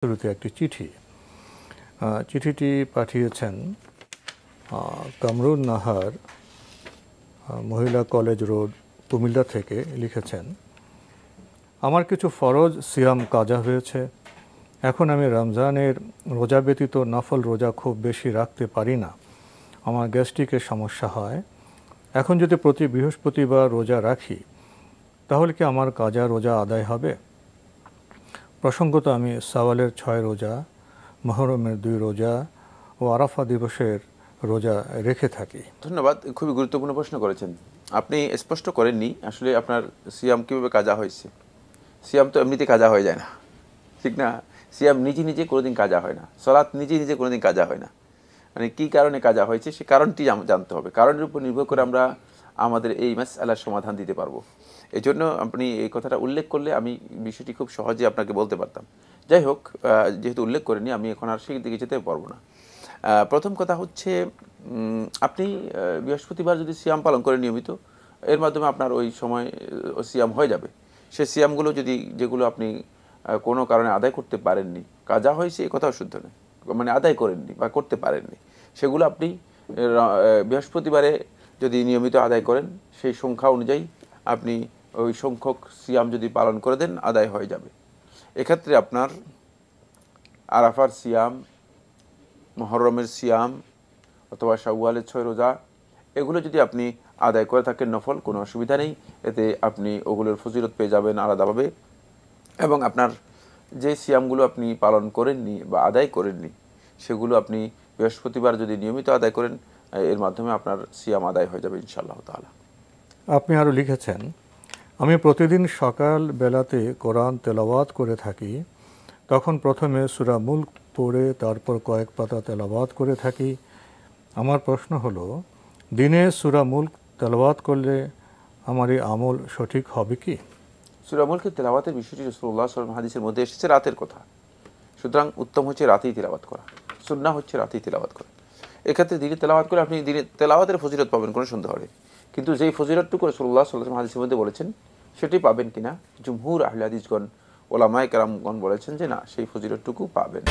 শুরুতে একটি চিঠি চিঠিটি পাঠিয়েছেন কামরুন নাহার মহিলা কলেজ রোড কুমিল্লা থেকে লিখেছেন, আমার কিছু ফরজ সিয়াম কাজা হয়েছে। এখন আমি রমজানের রোজা ব্যতীত নফল রোজা খুব বেশি রাখতে পারি না, আমার গ্যাস্ট্রিকের সমস্যা হয়। এখন যদি প্রতি বৃহস্পতিবার রোজা রাখি তাহলে কি আমার কাজা রোজা আদায় হবে? প্রসঙ্গত আমি সাওয়ালের 6 রোজা, মুহররমের 2 রোজা ও আরাফা দিবসের রোজা রেখে থাকি। ধন্যবাদ, খুবই গুরুত্বপূর্ণ প্রশ্ন করেছেন। আপনি স্পষ্ট করেননি আসলে আপনার সিয়াম কীভাবে কাজা হয়েছে। সিয়াম তো এমনিতে কাজা হয়ে যায় না, ঠিক না? সিয়াম নিজে নিজে কোনোদিন কাজা হয় না, সালাত নিজে নিজে কোনোদিন কাজা হয় না। মানে কী কারণে কাজা হয়েছে সে কারণটি জানতে হবে। কারণের উপর নির্ভর করে আমরা আমাদের এই মাসআলার সমাধান দিতে পারবো। এই জন্য আপনি এই কথাটা উল্লেখ করলে আমি বিষয়টি খুব সহজে আপনাকে বলতে পারতাম। যাই হোক, যেহেতু উল্লেখ করিনি আমি এখন আর সেই দিকে যেতে পারবো না। প্রথম কথা হচ্ছে, আপনি বৃহস্পতিবার যদি সিয়াম পালন করে নিয়মিত, এর মাধ্যমে আপনার ওই সময় সিয়াম হয়ে যাবে। সে সিয়ামগুলো যেগুলো আপনি কোনো কারণে আদায় করতে পারেননি, কাজা হয়েছে এই কথাও শুদ্ধ নয়, মানে আদায় করেননি বা করতে পারেননি, সেগুলো আপনি বৃহস্পতিবারে যদি নিয়মিত আদায় করেন সেই সংখ্যা অনুযায়ী আপনি ওই সংখ্যক সিয়াম যদি পালন করে দেন আদায় হয়ে যাবে। এক্ষেত্রে আপনার আরাফার সিয়াম, মুহররমের সিয়াম অথবা শাওয়ালের 6 রোজা এগুলো যদি আপনি আদায় করে থাকেন নফল, কোনো অসুবিধা নেই। এতে আপনি ওগুলোর ফজিলত পেয়ে যাবেন আলাদাভাবে। এবং আপনার যে সিয়ামগুলো আপনি পালন করেননি বা আদায় করেননি সেগুলো আপনি বৃহস্পতিবার যদি নিয়মিত আদায় করেন এর মাধ্যমে আপনার সিয়াম আদায় হয়ে যাবে ইনশাআল্লাহ তাআলা। আপনি আরও লিখেছেন, আমি প্রতিদিন সকাল বেলাতে কোরআন তেলাওয়াত করে থাকি। তখন প্রথমে সূরা মুলক পড়ে তারপর কয়েক পাতা তেলাওয়াত করে থাকি। আমার প্রশ্ন হলো, দিনে সূরা মুলক তেলাওয়াত করলে আমার এই আমল সঠিক হবে কি? সূরা মুলকের তেলাওয়াতের বিষয়টি রাসূলুল্লাহ সাল্লাল্লাহু আলাইহি ওয়াসাল্লাম হাদিসের মধ্যে এসেছে রাতের কথা। সুতরাং উত্তম হচ্ছে রাতেই তেলাওয়াত করা, সুন্নাহ হচ্ছে রাতেই তেলাওয়াত করা। এক্ষেত্রে দিনে তেলাওয়াত করে আপনি দিনে তেলাওয়াতের ফজিলত পাবেন, কোনো সন্দেহ নেই। কিন্তু যেই ফজিলতটুকু রাসূলুল্লাহ সাল্লাল্লাহু আলাইহি ওয়াসাল্লাম হাদিসের মধ্যে বলেছেন সেটি পাবেন কিনা, জুমহুর আহলে হাদিসগণ ওলামায়ে কেরামগণ বলেছেন যে না, সেই ফজিলতটুকু পাবেন।